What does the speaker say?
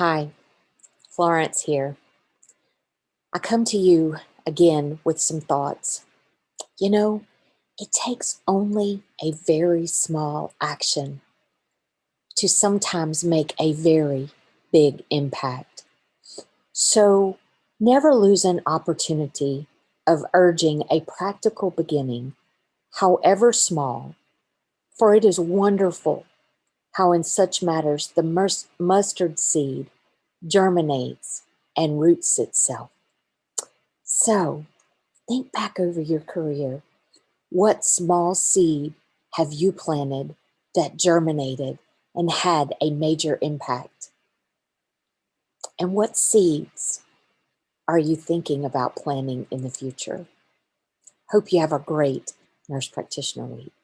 Hi, Florence here. I come to you again with some thoughts. You know, it takes only a very small action to sometimes make a very big impact. So never lose an opportunity of urging a practical beginning, however small, for it is wonderful how in such matters the mustard seed germinates and roots itself. So think back over your career. What small seed have you planted that germinated and had a major impact? And what seeds are you thinking about planting in the future? Hope you have a great Nurse Practitioner Week.